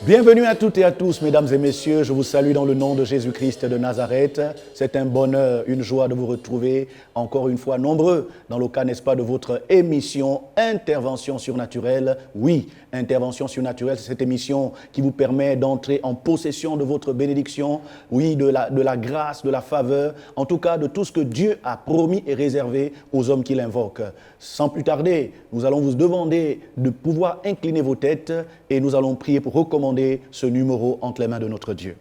Bienvenue à toutes et à tous, mesdames et messieurs. Je vous salue dans le nom de Jésus-Christ de Nazareth. C'est un bonheur, une joie de vous retrouver encore une fois nombreux dans le cas, n'est-ce pas, de votre émission Intervention surnaturelle. Oui, Intervention surnaturelle, c'est cette émission qui vous permet d'entrer en possession de votre bénédiction, oui, de la grâce, de la faveur, en tout cas de tout ce que Dieu a promis et réservé aux hommes qui l'invoquent. Sans plus tarder, nous allons vous demander de pouvoir incliner vos têtes et nous allons prier pour recommander ce numéro entre les mains de notre Dieu.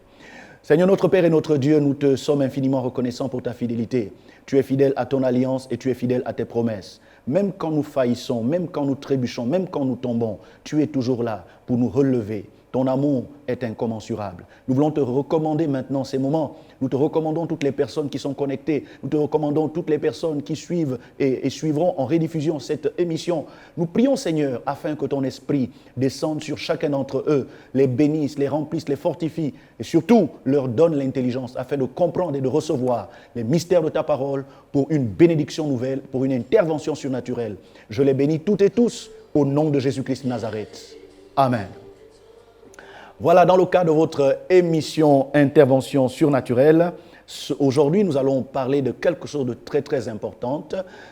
Seigneur notre Père et notre Dieu, nous te sommes infiniment reconnaissants pour ta fidélité. Tu es fidèle à ton alliance et tu es fidèle à tes promesses. Même quand nous faillissons, même quand nous trébuchons, même quand nous tombons, tu es toujours là pour nous relever. Ton amour est incommensurable. Nous voulons te recommander maintenant ces moments. Nous te recommandons toutes les personnes qui sont connectées. Nous te recommandons toutes les personnes qui suivent et suivront en rediffusion cette émission. Nous prions, Seigneur, afin que ton esprit descende sur chacun d'entre eux, les bénisse, les remplisse, les fortifie et surtout leur donne l'intelligence afin de comprendre et de recevoir les mystères de ta parole pour une bénédiction nouvelle, pour une intervention surnaturelle. Je les bénis toutes et tous au nom de Jésus-Christ de Nazareth. Amen. Voilà, dans le cadre de votre émission Intervention surnaturelle, aujourd'hui nous allons parler de quelque chose de très très important.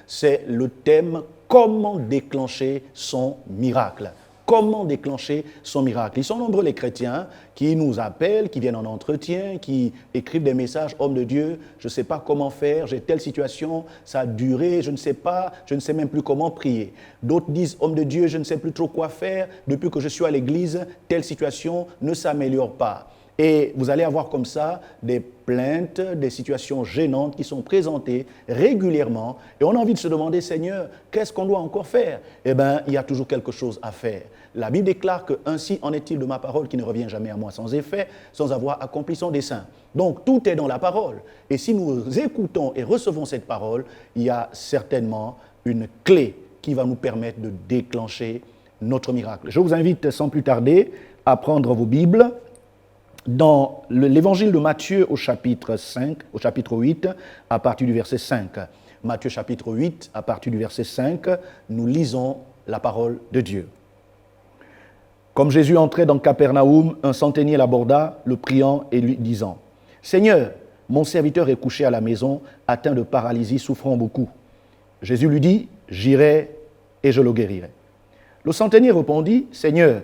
C'est le thème « Comment déclencher son miracle ?» Comment déclencher son miracle? Ils sont nombreux les chrétiens qui nous appellent, qui viennent en entretien, qui écrivent des messages, homme de Dieu, je ne sais pas comment faire, j'ai telle situation, ça a duré, je ne sais pas, je ne sais même plus comment prier. D'autres disent, homme de Dieu, je ne sais plus trop quoi faire, depuis que je suis à l'église, telle situation ne s'améliore pas. Et vous allez avoir comme ça des plaintes, des situations gênantes qui sont présentées régulièrement. Et on a envie de se demander, Seigneur, qu'est-ce qu'on doit encore faire? Eh bien, il y a toujours quelque chose à faire. La Bible déclare que ainsi en est-il de ma parole qui ne revient jamais à moi sans effet, sans avoir accompli son dessein. Donc, tout est dans la parole. Et si nous écoutons et recevons cette parole, il y a certainement une clé qui va nous permettre de déclencher notre miracle. Je vous invite sans plus tarder à prendre vos Bibles. Dans l'évangile de Matthieu au chapitre 5, au chapitre 8, à partir du verset 5. Matthieu chapitre 8, à partir du verset 5, nous lisons la parole de Dieu. Comme Jésus entrait dans Capernaum, un centenier l'aborda, le priant et lui disant « Seigneur, mon serviteur est couché à la maison, atteint de paralysie, souffrant beaucoup. » Jésus lui dit « J'irai et je le guérirai. » Le centenier répondit « Seigneur,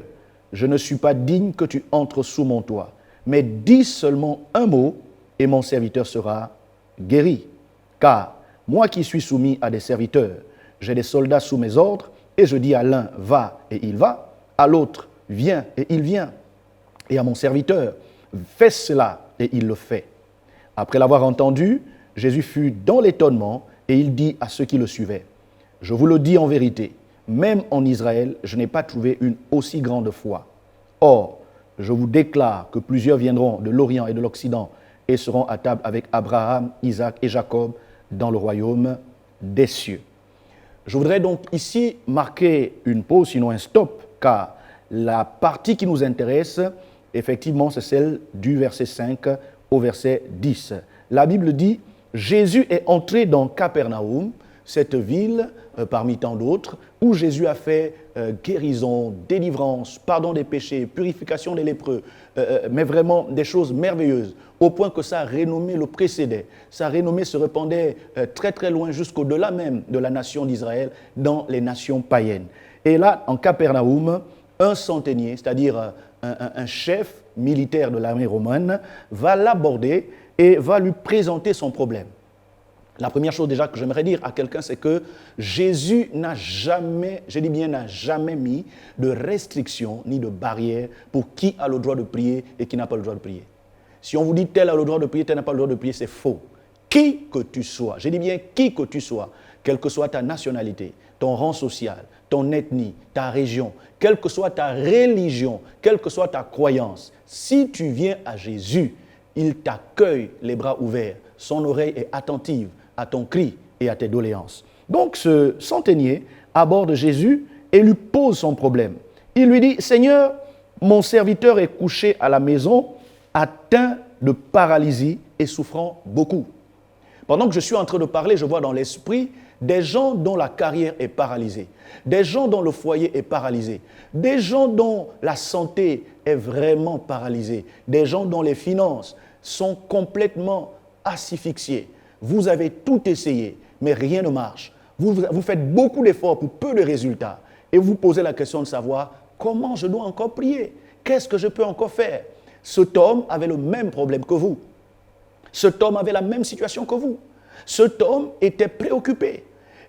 je ne suis pas digne que tu entres sous mon toit. Mais dis seulement un mot et mon serviteur sera guéri. Car moi qui suis soumis à des serviteurs, j'ai des soldats sous mes ordres et je dis à l'un « va » et il va, à l'autre « viens » et il vient, et à mon serviteur « fais cela » et il le fait. Après l'avoir entendu, Jésus fut dans l'étonnement et il dit à ceux qui le suivaient « Je vous le dis en vérité, même en Israël, je n'ai pas trouvé une aussi grande foi. Or, je vous déclare que plusieurs viendront de l'Orient et de l'Occident et seront à table avec Abraham, Isaac et Jacob dans le royaume des cieux. » Je voudrais donc ici marquer une pause, sinon un stop, car la partie qui nous intéresse, effectivement, c'est celle du verset 5 au verset 10. La Bible dit « Jésus est entré dans Capernaum, cette ville, parmi tant d'autres, où Jésus a fait guérison, délivrance, pardon des péchés, purification des lépreux, mais vraiment des choses merveilleuses, au point que sa renommée le précédait. Sa renommée se répandait très très loin, jusqu'au-delà même de la nation d'Israël, dans les nations païennes. Et là, en Capernaum, un centenier, c'est-à-dire un chef militaire de l'armée romaine, va l'aborder et va lui présenter son problème. La première chose déjà que j'aimerais dire à quelqu'un, c'est que Jésus n'a jamais, je dis bien n'a jamais mis de restrictions ni de barrières pour qui a le droit de prier et qui n'a pas le droit de prier. Si on vous dit tel a le droit de prier, tel n'a pas le droit de prier, c'est faux. Qui que tu sois, je dis bien qui que tu sois, quelle que soit ta nationalité, ton rang social, ton ethnie, ta région, quelle que soit ta religion, quelle que soit ta croyance, si tu viens à Jésus, il t'accueille les bras ouverts, son oreille est attentive à ton cri et à tes doléances. Donc ce centenier aborde Jésus et lui pose son problème. Il lui dit « Seigneur, mon serviteur est couché à la maison, atteint de paralysie et souffrant beaucoup. » Pendant que je suis en train de parler, je vois dans l'esprit des gens dont la carrière est paralysée, des gens dont le foyer est paralysé, des gens dont la santé est vraiment paralysée, des gens dont les finances sont complètement asphyxiées. Vous avez tout essayé, mais rien ne marche. Vous faites beaucoup d'efforts pour peu de résultats. Et vous posez la question de savoir comment je dois encore prier. Qu'est-ce que je peux encore faire? Cet homme avait le même problème que vous. Cet homme avait la même situation que vous. Cet homme était préoccupé.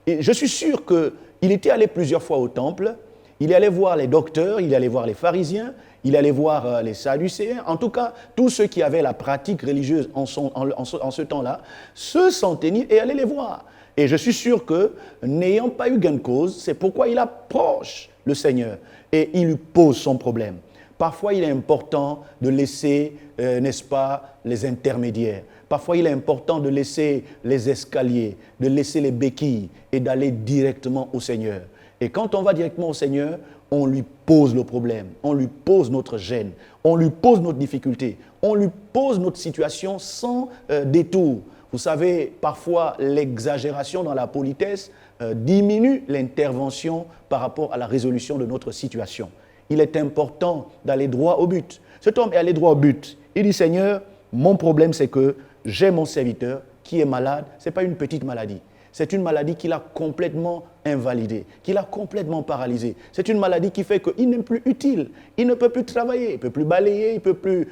Et je suis sûr qu'il était allé plusieurs fois au temple. Il allait voir les docteurs, il allait voir les pharisiens, il allait voir les sadducéens. En tout cas, tous ceux qui avaient la pratique religieuse en ce temps-là se sentaient et allaient les voir. Et je suis sûr que, n'ayant pas eu gain de cause, c'est pourquoi il approche le Seigneur et il lui pose son problème. Parfois, il est important de laisser, n'est-ce pas, les intermédiaires. Parfois, il est important de laisser les escaliers, de laisser les béquilles et d'aller directement au Seigneur. Et quand on va directement au Seigneur, on lui pose le problème, on lui pose notre gêne, on lui pose notre difficulté, on lui pose notre situation sans détour. Vous savez, parfois, l'exagération dans la politesse diminue l'intervention par rapport à la résolution de notre situation. Il est important d'aller droit au but. Cet homme est allé droit au but. Il dit, Seigneur, mon problème, c'est que j'ai mon serviteur qui est malade. Ce n'est pas une petite maladie. C'est une maladie qui l'a complètement invalidé, qui l'a complètement paralysé. C'est une maladie qui fait qu'il n'est plus utile. Il ne peut plus travailler, il ne peut plus balayer, il ne peut plus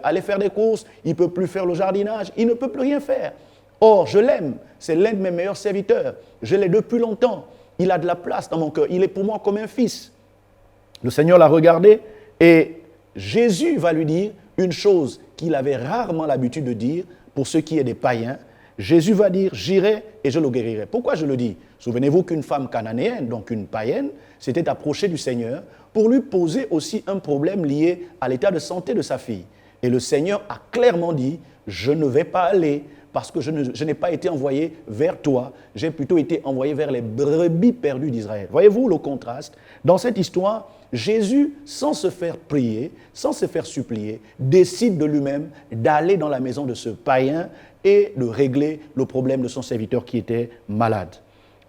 aller faire des courses, il ne peut plus faire le jardinage, il ne peut plus rien faire. Or, je l'aime, c'est l'un de mes meilleurs serviteurs. Je l'ai depuis longtemps. Il a de la place dans mon cœur. Il est pour moi comme un fils. Le Seigneur l'a regardé et Jésus va lui dire une chose qu'il avait rarement l'habitude de dire pour ceux qui sont des païens. Jésus va dire, j'irai et je le guérirai. Pourquoi je le dis? Souvenez-vous qu'une femme cananéenne, donc une païenne, s'était approchée du Seigneur pour lui poser aussi un problème lié à l'état de santé de sa fille. Et le Seigneur a clairement dit, je ne vais pas aller parce que je n'ai pas été envoyé vers toi, j'ai plutôt été envoyé vers les brebis perdues d'Israël. Voyez-vous le contraste? Dans cette histoire, Jésus, sans se faire prier, sans se faire supplier, décide de lui-même d'aller dans la maison de ce païen et de régler le problème de son serviteur qui était malade.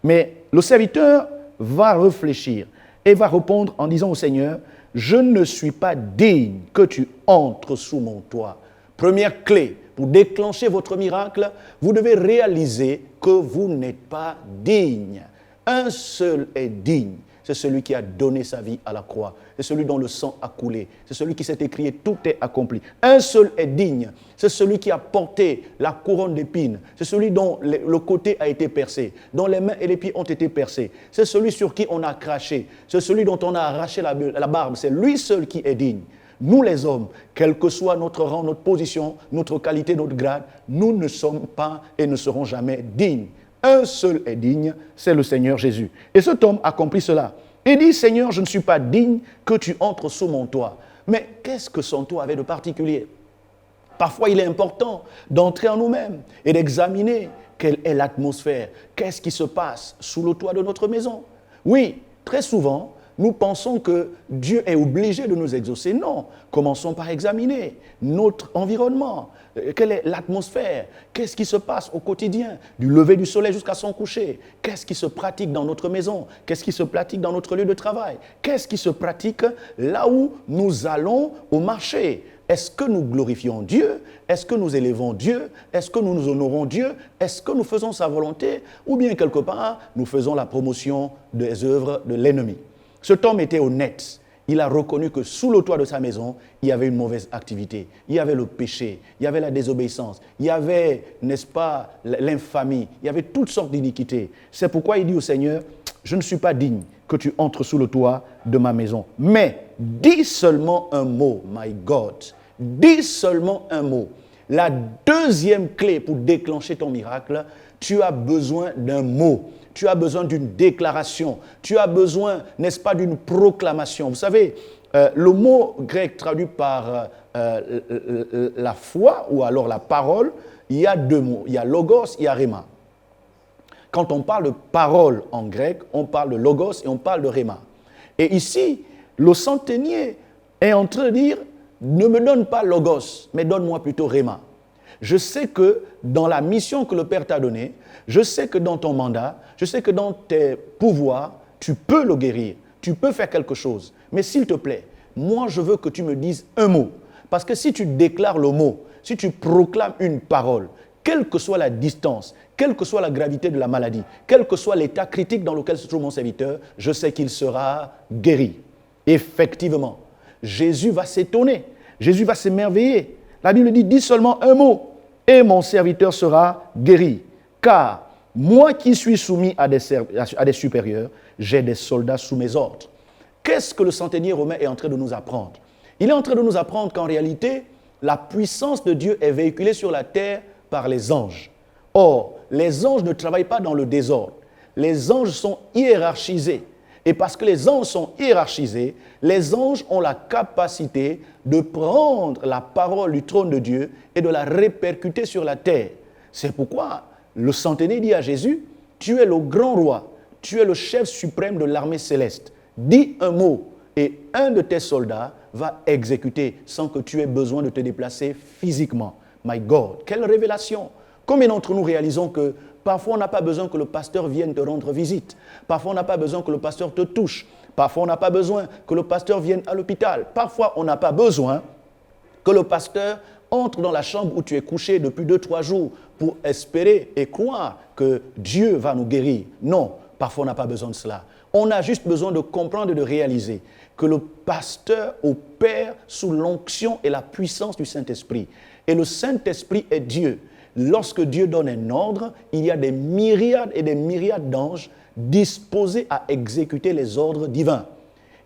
Mais le serviteur va réfléchir et va répondre en disant au Seigneur, « Je ne suis pas digne que tu entres sous mon toit. » Première clé, pour déclencher votre miracle, vous devez réaliser que vous n'êtes pas digne. Un seul est digne. C'est celui qui a donné sa vie à la croix. C'est celui dont le sang a coulé. C'est celui qui s'est écrié, tout est accompli. Un seul est digne. C'est celui qui a porté la couronne d'épines. C'est celui dont le côté a été percé, dont les mains et les pieds ont été percés. C'est celui sur qui on a craché. C'est celui dont on a arraché la barbe. C'est lui seul qui est digne. Nous les hommes, quel que soit notre rang, notre position, notre qualité, notre grade, nous ne sommes pas et ne serons jamais dignes. Un seul est digne, c'est le Seigneur Jésus. Et cet homme a compris cela. Il dit, Seigneur, je ne suis pas digne que tu entres sous mon toit. Mais qu'est-ce que son toit avait de particulier? Parfois, il est important d'entrer en nous-mêmes et d'examiner quelle est l'atmosphère, qu'est-ce qui se passe sous le toit de notre maison. Oui, très souvent, nous pensons que Dieu est obligé de nous exaucer. Non, commençons par examiner notre environnement. Quelle est l'atmosphère? Qu'est-ce qui se passe au quotidien, du lever du soleil jusqu'à son coucher? Qu'est-ce qui se pratique dans notre maison? Qu'est-ce qui se pratique dans notre lieu de travail? Qu'est-ce qui se pratique là où nous allons au marché? Est-ce que nous glorifions Dieu? Est-ce que nous élevons Dieu? Est-ce que nous honorons Dieu? Est-ce que nous faisons sa volonté? Ou bien quelque part, nous faisons la promotion des œuvres de l'ennemi? Cet homme était honnête. Il a reconnu que sous le toit de sa maison, il y avait une mauvaise activité. Il y avait le péché, il y avait la désobéissance, il y avait, n'est-ce pas, l'infamie, il y avait toutes sortes d'iniquités. C'est pourquoi il dit au Seigneur, je ne suis pas digne que tu entres sous le toit de ma maison. Mais dis seulement un mot, my God. Dis seulement un mot. La deuxième clé pour déclencher ton miracle, tu as besoin d'un mot. Tu as besoin d'une déclaration. Tu as besoin, n'est-ce pas, d'une proclamation. Vous savez, le mot grec traduit par la foi ou alors la parole, il y a deux mots. Il y a logos, il y a rhéma. Quand on parle de parole en grec, on parle de logos et on parle de rhéma. Et ici, le centenier est en train de dire, ne me donne pas logos, mais donne-moi plutôt rhéma. Je sais que dans la mission que le Père t'a donnée, je sais que dans ton mandat, je sais que dans tes pouvoirs, tu peux le guérir, tu peux faire quelque chose. Mais s'il te plaît, moi je veux que tu me dises un mot. Parce que si tu déclares le mot, si tu proclames une parole, quelle que soit la distance, quelle que soit la gravité de la maladie, quel que soit l'état critique dans lequel se trouve mon serviteur, je sais qu'il sera guéri. Effectivement, Jésus va s'étonner, Jésus va s'émerveiller. La Bible dit, dis seulement un mot et mon serviteur sera guéri. Car moi qui suis soumis à des supérieurs, j'ai des soldats sous mes ordres. Qu'est-ce que le centenier romain est en train de nous apprendre? Il est en train de nous apprendre qu'en réalité, la puissance de Dieu est véhiculée sur la terre par les anges. Or, les anges ne travaillent pas dans le désordre. Les anges sont hiérarchisés. Et parce que les anges sont hiérarchisés, les anges ont la capacité de prendre la parole du trône de Dieu et de la répercuter sur la terre. C'est pourquoi le centenier dit à Jésus, tu es le grand roi, tu es le chef suprême de l'armée céleste. Dis un mot et un de tes soldats va exécuter sans que tu aies besoin de te déplacer physiquement. My God, quelle révélation! Combien d'entre nous réalisons que parfois on n'a pas besoin que le pasteur vienne te rendre visite. Parfois on n'a pas besoin que le pasteur te touche. Parfois on n'a pas besoin que le pasteur vienne à l'hôpital. Parfois on n'a pas besoin que le pasteur entre dans la chambre où tu es couché depuis 2-3 jours pour espérer et croire que Dieu va nous guérir. Non, parfois on n'a pas besoin de cela. On a juste besoin de comprendre et de réaliser que le pasteur opère sous l'onction et la puissance du Saint-Esprit. Et le Saint-Esprit est Dieu. Lorsque Dieu donne un ordre, il y a des myriades et des myriades d'anges disposés à exécuter les ordres divins.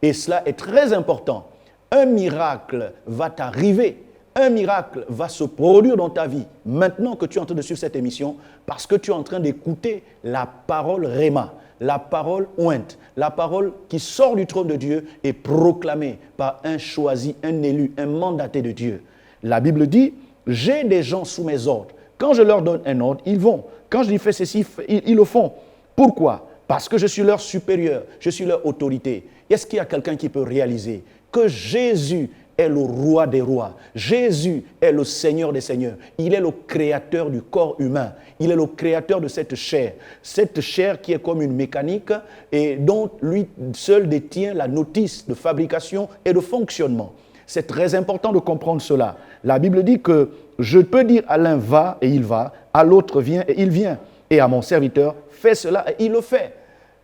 Et cela est très important. Un miracle va t'arriver, un miracle va se produire dans ta vie, maintenant que tu es en train de suivre cette émission, parce que tu es en train d'écouter la parole Réma, la parole ointe, la parole qui sort du trône de Dieu et proclamée par un choisi, un élu, un mandaté de Dieu. La Bible dit, j'ai des gens sous mes ordres. Quand je leur donne un ordre, ils vont. Quand je dis fais ceci, ils le font. Pourquoi? Parce que je suis leur supérieur, je suis leur autorité. Est-ce qu'il y a quelqu'un qui peut réaliser que Jésus est le roi des rois? Jésus est le Seigneur des seigneurs. Il est le créateur du corps humain. Il est le créateur de cette chair qui est comme une mécanique et dont lui seul détient la notice de fabrication et de fonctionnement. C'est très important de comprendre cela. La Bible dit que je peux dire à l'un va et il va, à l'autre viens et il vient. Et à mon serviteur fais cela et il le fait.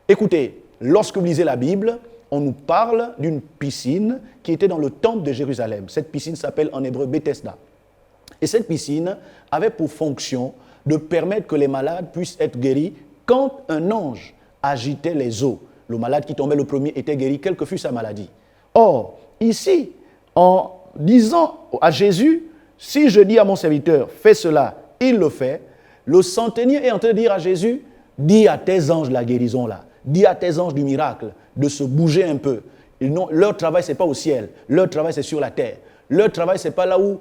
Écoutez, lorsque vous lisez la Bible, on nous parle d'une piscine qui était dans le temple de Jérusalem. Cette piscine s'appelle en hébreu Bethesda. Et cette piscine avait pour fonction de permettre que les malades puissent être guéris quand un ange agitait les eaux. Le malade qui tombait le premier était guéri, quelle que fût sa maladie. Or, ici, en disant à Jésus, si je dis à mon serviteur, fais cela, il le fait, le centenier est en train de dire à Jésus, dis à tes anges la guérison là, dis à tes anges du miracle de se bouger un peu. Leur travail, ce n'est pas au ciel, leur travail, c'est sur la terre. Leur travail, ce n'est pas là où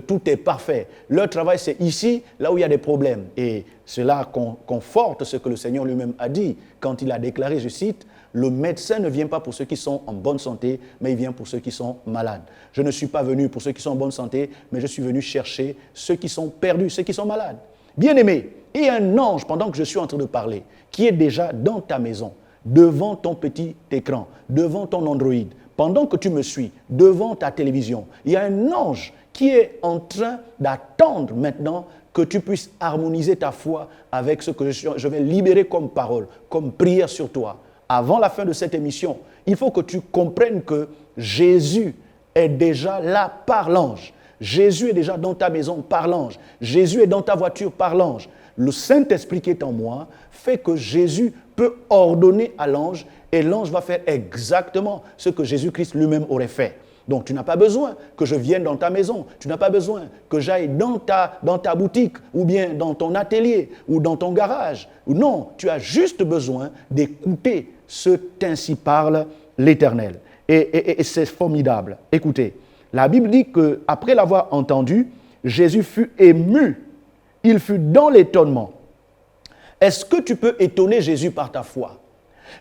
tout est parfait. Leur travail, c'est ici, là où il y a des problèmes. Et cela conforte ce que le Seigneur lui-même a dit quand il a déclaré, je cite, « Le médecin ne vient pas pour ceux qui sont en bonne santé, mais il vient pour ceux qui sont malades. Je ne suis pas venu pour ceux qui sont en bonne santé, mais je suis venu chercher ceux qui sont perdus, ceux qui sont malades. » Bien-aimé, il y a un ange, pendant que je suis en train de parler, qui est déjà dans ta maison, devant ton petit écran, devant ton Android, pendant que tu me suis, devant ta télévision. Il y a un ange qui est en train d'attendre maintenant que tu puisses harmoniser ta foi avec ce que je vais libérer comme parole, comme prière sur toi. Avant la fin de cette émission, il faut que tu comprennes que Jésus est déjà là par l'ange. Jésus est déjà dans ta maison par l'ange. Jésus est dans ta voiture par l'ange. Le Saint-Esprit qui est en moi fait que Jésus peut ordonner à l'ange et l'ange va faire exactement ce que Jésus-Christ lui-même aurait fait. Donc tu n'as pas besoin que je vienne dans ta maison, tu n'as pas besoin que j'aille dans ta boutique ou bien dans ton atelier ou dans ton garage. Non, tu as juste besoin d'écouter ce qu'ainsi parle l'Éternel. Et c'est formidable. Écoutez, la Bible dit qu'après l'avoir entendu, Jésus fut ému. Il fut dans l'étonnement. Est-ce que tu peux étonner Jésus par ta foi?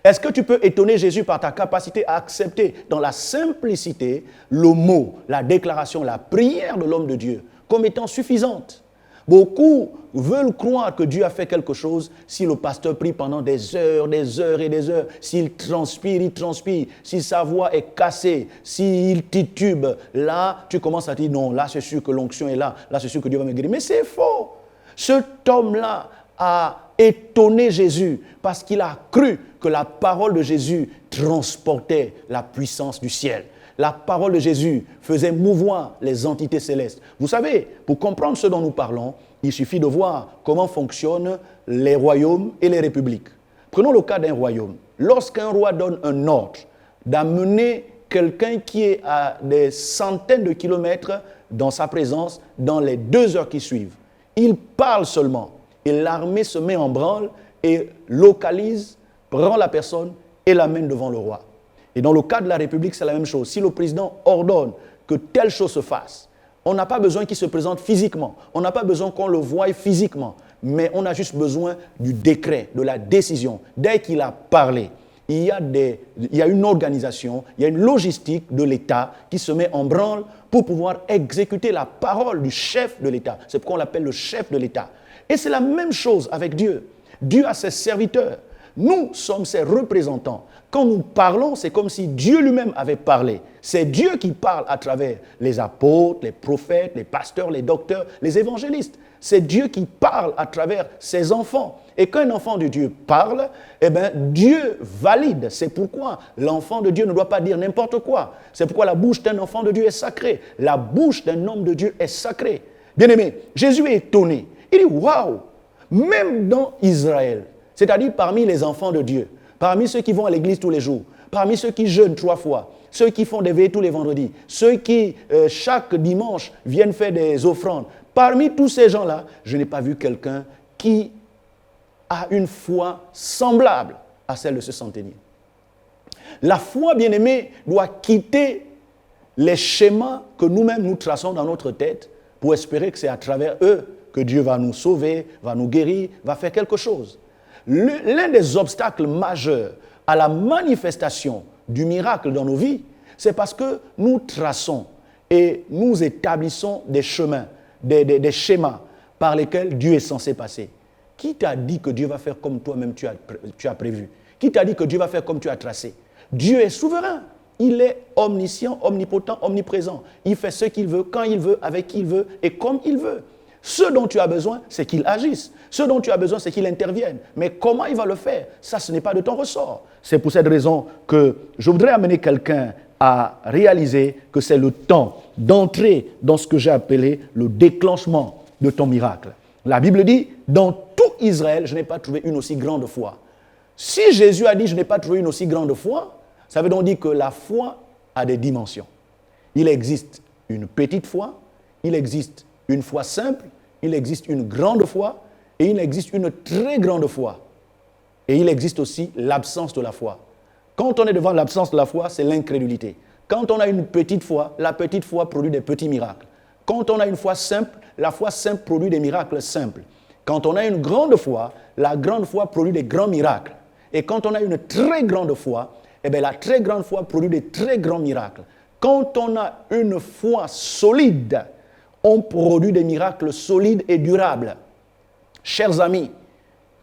Est-ce que tu peux étonner Jésus par ta capacité à accepter dans la simplicité le mot, la déclaration, la prière de l'homme de Dieu comme étant suffisante. Beaucoup veulent croire que Dieu a fait quelque chose si le pasteur prie pendant des heures et des heures, s'il transpire, il transpire, si sa voix est cassée, s'il titube. Là, tu commences à dire non, là c'est sûr que l'onction est là, là c'est sûr que Dieu va me guérir. Mais c'est faux. Cet homme-là a étonné Jésus parce qu'il a cru que la parole de Jésus transportait la puissance du ciel. La parole de Jésus faisait mouvoir les entités célestes. Vous savez, pour comprendre ce dont nous parlons, il suffit de voir comment fonctionnent les royaumes et les républiques. Prenons le cas d'un royaume. Lorsqu'un roi donne un ordre d'amener quelqu'un qui est à des centaines de kilomètres dans sa présence dans les 2 heures qui suivent, il parle seulement et l'armée se met en branle et localise, prend la personne et l'amène devant le roi. Et dans le cas de la République, c'est la même chose. Si le président ordonne que telle chose se fasse, on n'a pas besoin qu'il se présente physiquement. On n'a pas besoin qu'on le voie physiquement. Mais on a juste besoin du décret, de la décision. Dès qu'il a parlé, il y a une organisation, il y a une logistique de l'État qui se met en branle pour pouvoir exécuter la parole du chef de l'État. C'est pourquoi on l'appelle le chef de l'État. Et c'est la même chose avec Dieu. Dieu a ses serviteurs. Nous sommes ses représentants. Quand nous parlons, c'est comme si Dieu lui-même avait parlé. C'est Dieu qui parle à travers les apôtres, les prophètes, les pasteurs, les docteurs, les évangélistes. C'est Dieu qui parle à travers ses enfants. Et quand un enfant de Dieu parle, eh bien, Dieu valide. C'est pourquoi l'enfant de Dieu ne doit pas dire n'importe quoi. C'est pourquoi la bouche d'un enfant de Dieu est sacrée. La bouche d'un homme de Dieu est sacrée. Bien-aimé, Jésus est étonné. Il dit, waouh, même dans Israël, c'est-à-dire parmi les enfants de Dieu, parmi ceux qui vont à l'église tous les jours, parmi ceux qui jeûnent 3 fois, ceux qui font des veillées tous les vendredis, ceux qui, chaque dimanche, viennent faire des offrandes, parmi tous ces gens-là, je n'ai pas vu quelqu'un qui a une foi semblable à celle de ce centenier. La foi, bien-aimée, doit quitter les schémas que nous-mêmes nous traçons dans notre tête pour espérer que c'est à travers eux que Dieu va nous sauver, va nous guérir, va faire quelque chose. L'un des obstacles majeurs à la manifestation du miracle dans nos vies, c'est parce que nous traçons et nous établissons des chemins, des schémas par lesquels Dieu est censé passer. Qui t'a dit que Dieu va faire comme toi-même tu as prévu? Qui t'a dit que Dieu va faire comme tu as tracé? Dieu est souverain. Il est omniscient, omnipotent, omniprésent. Il fait ce qu'il veut, quand il veut, avec qui il veut et comme il veut. Ce dont tu as besoin, c'est qu'il agisse. Ce dont tu as besoin, c'est qu'il intervienne. Mais comment il va le faire? Ça, ce n'est pas de ton ressort. C'est pour cette raison que je voudrais amener quelqu'un à réaliser que c'est le temps d'entrer dans ce que j'ai appelé le déclenchement de ton miracle. La Bible dit, dans tout Israël, je n'ai pas trouvé une aussi grande foi. Si Jésus a dit, je n'ai pas trouvé une aussi grande foi, ça veut donc dire que la foi a des dimensions. Il existe une petite foi, il existe une foi simple, il existe une grande foi et il existe une très grande foi. Et il existe aussi l'absence de la foi. Quand on est devant l'absence de la foi, c'est l'incrédulité. Quand on a une petite foi, la petite foi produit des petits miracles. Quand on a une foi simple, la foi simple produit des miracles simples. Quand on a une grande foi, la grande foi produit des grands miracles. Et quand on a une très grande foi, eh bien, la très grande foi produit des très grands miracles. Quand on a une foi solide, on produit des miracles solides et durables. Chers amis,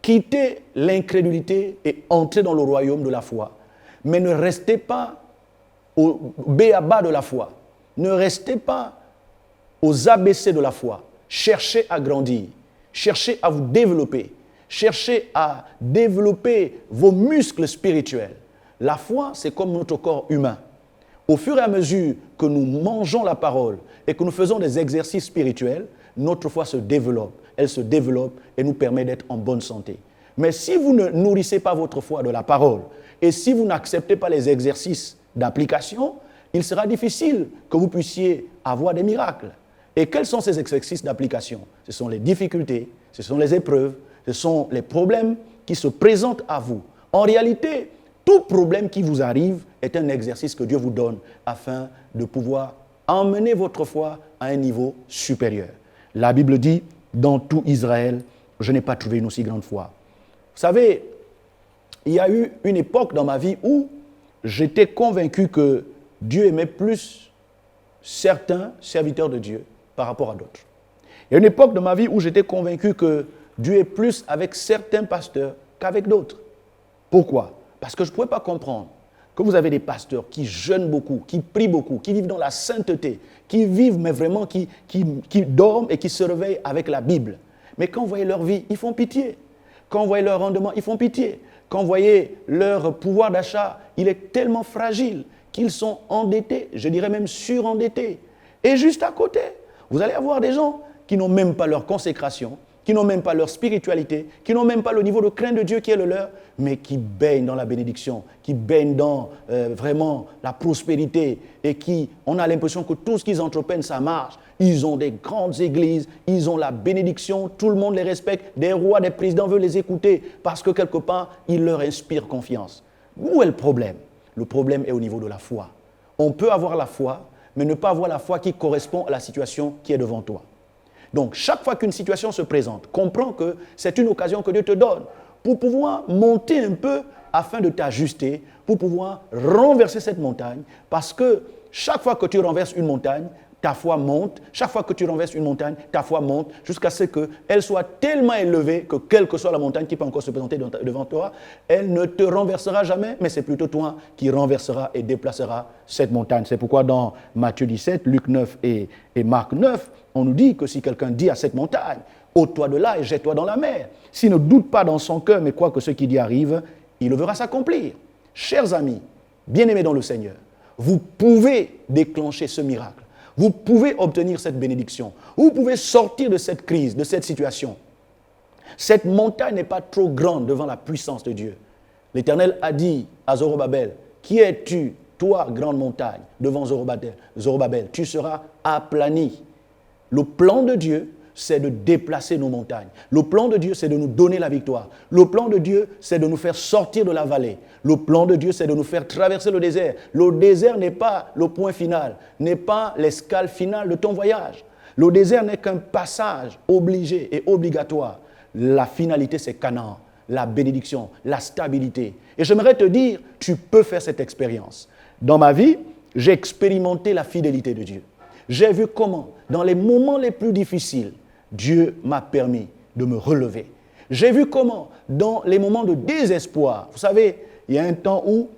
quittez l'incrédulité et entrez dans le royaume de la foi. Mais ne restez pas au b.a.-ba de la foi. Ne restez pas aux ABC de la foi. Cherchez à grandir. Cherchez à vous développer. Cherchez à développer vos muscles spirituels. La foi, c'est comme notre corps humain. Au fur et à mesure que nous mangeons la parole et que nous faisons des exercices spirituels, notre foi se développe. Elle se développe et nous permet d'être en bonne santé. Mais si vous ne nourrissez pas votre foi de la parole et si vous n'acceptez pas les exercices d'application, il sera difficile que vous puissiez avoir des miracles. Et quels sont ces exercices d'application? Ce sont les difficultés, ce sont les épreuves, ce sont les problèmes qui se présentent à vous. En réalité, tout problème qui vous arrive est un exercice que Dieu vous donne afin de pouvoir emmener votre foi à un niveau supérieur. La Bible dit, dans tout Israël, je n'ai pas trouvé une aussi grande foi. Vous savez, il y a eu une époque dans ma vie où j'étais convaincu que Dieu aimait plus certains serviteurs de Dieu par rapport à d'autres. Il y a une époque de ma vie où j'étais convaincu que Dieu est plus avec certains pasteurs qu'avec d'autres. Pourquoi? Parce que je ne pouvais pas comprendre que vous avez des pasteurs qui jeûnent beaucoup, qui prient beaucoup, qui vivent dans la sainteté, qui vivent, mais vraiment qui dorment et qui se réveillent avec la Bible. Mais quand vous voyez leur vie, ils font pitié. Quand vous voyez leur rendement, ils font pitié. Quand vous voyez leur pouvoir d'achat, il est tellement fragile qu'ils sont endettés, je dirais même surendettés. Et juste à côté, vous allez avoir des gens qui n'ont même pas leur consécration, qui n'ont même pas leur spiritualité, qui n'ont même pas le niveau de crainte de Dieu qui est le leur, mais qui baignent dans la bénédiction, qui baignent dans vraiment la prospérité et qui, on a l'impression que tout ce qu'ils entreprennent, ça marche. Ils ont des grandes églises, ils ont la bénédiction, tout le monde les respecte, des rois, des présidents veulent les écouter parce que quelque part, ils leur inspirent confiance. Où est le problème? Le problème est au niveau de la foi. On peut avoir la foi, mais ne pas avoir la foi qui correspond à la situation qui est devant toi. Donc, chaque fois qu'une situation se présente, comprends que c'est une occasion que Dieu te donne pour pouvoir monter un peu afin de t'ajuster, pour pouvoir renverser cette montagne, parce que chaque fois que tu renverses une montagne, ta foi monte. Chaque fois que tu renverses une montagne, ta foi monte jusqu'à ce qu'elle soit tellement élevée que quelle que soit la montagne qui peut encore se présenter devant toi, elle ne te renversera jamais, mais c'est plutôt toi qui renversera et déplacera cette montagne. C'est pourquoi dans Matthieu 17, Luc 9 et Marc 9, on nous dit que si quelqu'un dit à cette montagne, ôte-toi de là et jette-toi dans la mer, s'il ne doute pas dans son cœur, mais croit que ce qui dit arrive, il le verra s'accomplir. Chers amis, bien-aimés dans le Seigneur, vous pouvez déclencher ce miracle. Vous pouvez obtenir cette bénédiction. Vous pouvez sortir de cette crise, de cette situation. Cette montagne n'est pas trop grande devant la puissance de Dieu. L'Éternel a dit à Zorobabel, « Qui es-tu, toi, grande montagne, devant Zorobabel? Tu seras aplani. » Le plan de Dieu, c'est de déplacer nos montagnes. Le plan de Dieu, c'est de nous donner la victoire. Le plan de Dieu, c'est de nous faire sortir de la vallée. Le plan de Dieu, c'est de nous faire traverser le désert. Le désert n'est pas le point final, n'est pas l'escale finale de ton voyage. Le désert n'est qu'un passage obligé et obligatoire. La finalité, c'est Canaan, la bénédiction, la stabilité. Et j'aimerais te dire, tu peux faire cette expérience. Dans ma vie, j'ai expérimenté la fidélité de Dieu. J'ai vu comment, dans les moments les plus difficiles, Dieu m'a permis de me relever. J'ai vu comment, dans les moments de désespoir, vous savez, il y a un temps où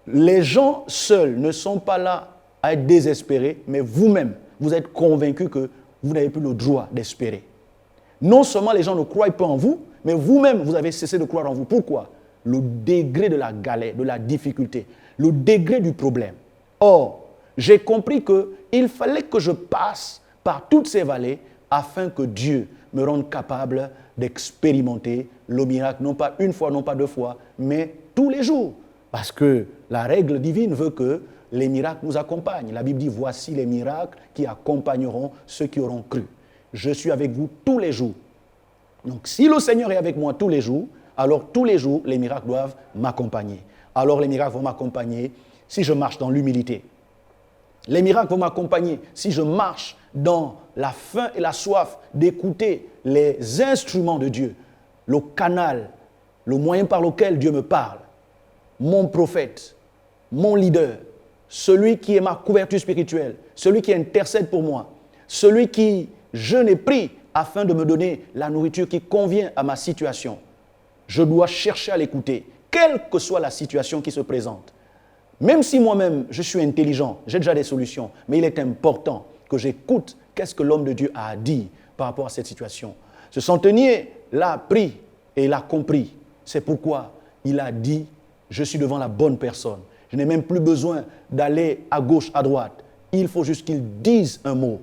les gens seuls ne sont pas là à être désespérés, mais vous-même, vous êtes convaincus que vous n'avez plus le droit d'espérer. Non seulement les gens ne croient pas en vous, mais vous-même, vous avez cessé de croire en vous. Pourquoi? Le degré de la galère, de la difficulté, le degré du problème. Or, j'ai compris qu'il fallait que je passe par toutes ces vallées afin que Dieu me rende capable d'expérimenter le miracle, non pas une fois, non pas deux fois, mais tous les jours. Parce que la règle divine veut que les miracles nous accompagnent. La Bible dit, voici les miracles qui accompagneront ceux qui auront cru. Je suis avec vous tous les jours. Donc si le Seigneur est avec moi tous les jours, alors tous les jours, les miracles doivent m'accompagner. Alors les miracles vont m'accompagner si je marche dans l'humilité. Les miracles vont m'accompagner si je marche dans la faim et la soif d'écouter les instruments de Dieu, le canal, le moyen par lequel Dieu me parle, mon prophète, mon leader, celui qui est ma couverture spirituelle, celui qui intercède pour moi, celui qui jeûne et prie afin de me donner la nourriture qui convient à ma situation. Je dois chercher à l'écouter, quelle que soit la situation qui se présente. Même si moi-même, je suis intelligent, j'ai déjà des solutions, mais il est important que j'écoute qu'est-ce que l'homme de Dieu a à dire par rapport à cette situation. Ce centenier l'a appris et l'a compris. C'est pourquoi il a dit, je suis devant la bonne personne. Je n'ai même plus besoin d'aller à gauche, à droite. Il faut juste qu'il dise un mot.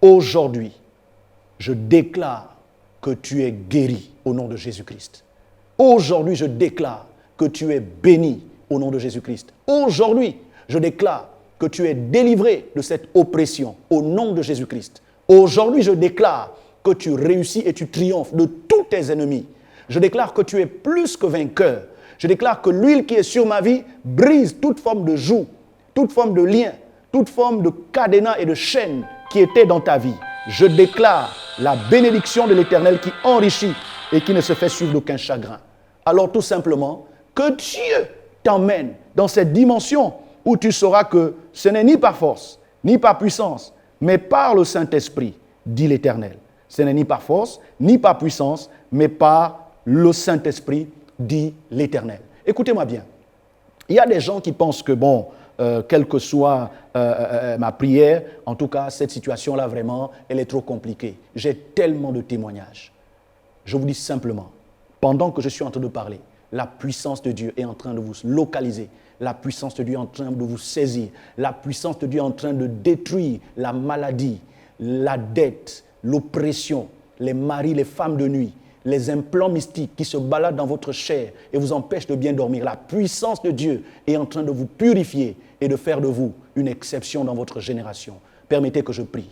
Aujourd'hui, je déclare que tu es guéri au nom de Jésus-Christ. Aujourd'hui, je déclare que tu es béni au nom de Jésus-Christ. Aujourd'hui, je déclare que tu es délivré de cette oppression au nom de Jésus-Christ. Aujourd'hui, je déclare que tu réussis et tu triomphes de tous tes ennemis. Je déclare que tu es plus que vainqueur. Je déclare que l'huile qui est sur ma vie brise toute forme de joug, toute forme de lien, toute forme de cadenas et de chaînes qui étaient dans ta vie. Je déclare la bénédiction de l'Éternel qui enrichit et qui ne se fait suivre d'aucun chagrin. Alors tout simplement, que Dieu t'emmène dans cette dimension où tu sauras que ce n'est ni par force, ni par puissance, mais par le Saint-Esprit. dit l'Éternel. Ce n'est ni par force, ni par puissance, mais par le Saint-Esprit, dit l'Éternel. Écoutez-moi bien. Il y a des gens qui pensent que, quelle que soit ma prière, en tout cas, cette situation-là, vraiment, elle est trop compliquée. J'ai tellement de témoignages. Je vous dis simplement, pendant que je suis en train de parler, la puissance de Dieu est en train de vous localiser. La puissance de Dieu est en train de vous saisir. La puissance de Dieu est en train de détruire la maladie, la dette, l'oppression, les maris, les femmes de nuit, les implants mystiques qui se baladent dans votre chair et vous empêchent de bien dormir. La puissance de Dieu est en train de vous purifier et de faire de vous une exception dans votre génération. Permettez que je prie.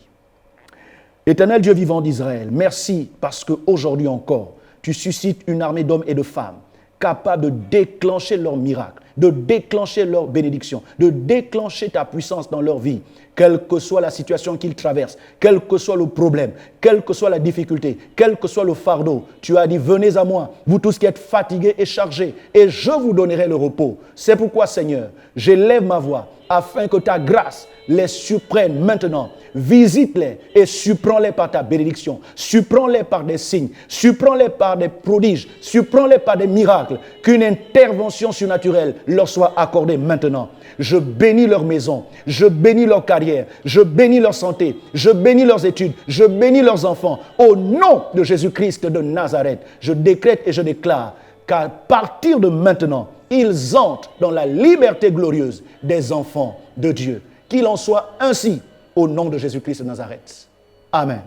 Éternel Dieu vivant d'Israël, merci parce qu'aujourd'hui encore, tu suscites une armée d'hommes et de femmes capables de déclencher leur miracle, de déclencher leur bénédiction, de déclencher ta puissance dans leur vie, quelle que soit la situation qu'ils traversent, quel que soit le problème, quelle que soit la difficulté, quel que soit le fardeau. Tu as dit, venez à moi, vous tous qui êtes fatigués et chargés, et je vous donnerai le repos. C'est pourquoi, Seigneur, j'élève ma voix afin que ta grâce les surprenne maintenant. Visite-les et surprends-les par ta bénédiction. Surprends-les par des signes. Surprends-les par des prodiges. Surprends-les par des miracles. Qu'une intervention surnaturelle leur soit accordée maintenant. Je bénis leur maison. Je bénis leur carrière. Je bénis leur santé. Je bénis leurs études. Je bénis leurs enfants. Au nom de Jésus-Christ de Nazareth, je décrète et je déclare qu'à partir de maintenant, ils entrent dans la liberté glorieuse des enfants de Dieu. Qu'il en soit ainsi au nom de Jésus-Christ de Nazareth. Amen.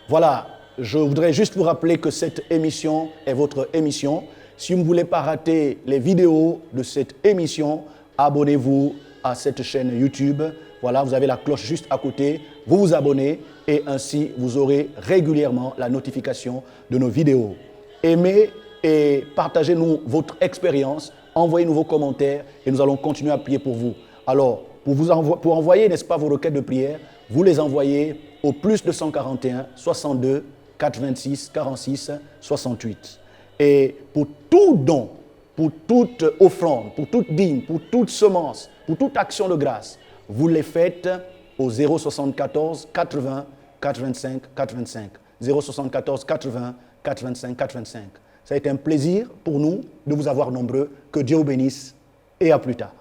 Voilà, je voudrais juste vous rappeler que cette émission est votre émission. Si vous ne voulez pas rater les vidéos de cette émission, abonnez-vous à cette chaîne YouTube. Voilà, vous avez la cloche juste à côté. Vous vous abonnez et ainsi vous aurez régulièrement la notification de nos vidéos. Aimez et partagez-nous votre expérience. Envoyez-nous vos commentaires et nous allons continuer à prier pour vous. Alors, pour envoyer, n'est-ce pas, vos requêtes de prière, vous les envoyez au plus 241 62 426 46 68. Et pour tout don, pour toute offrande, pour toute dîme, pour toute semence, pour toute action de grâce, vous les faites au 074 80 85 85. 074 80 85 85. Ça a été un plaisir pour nous de vous avoir nombreux. Que Dieu vous bénisse et à plus tard.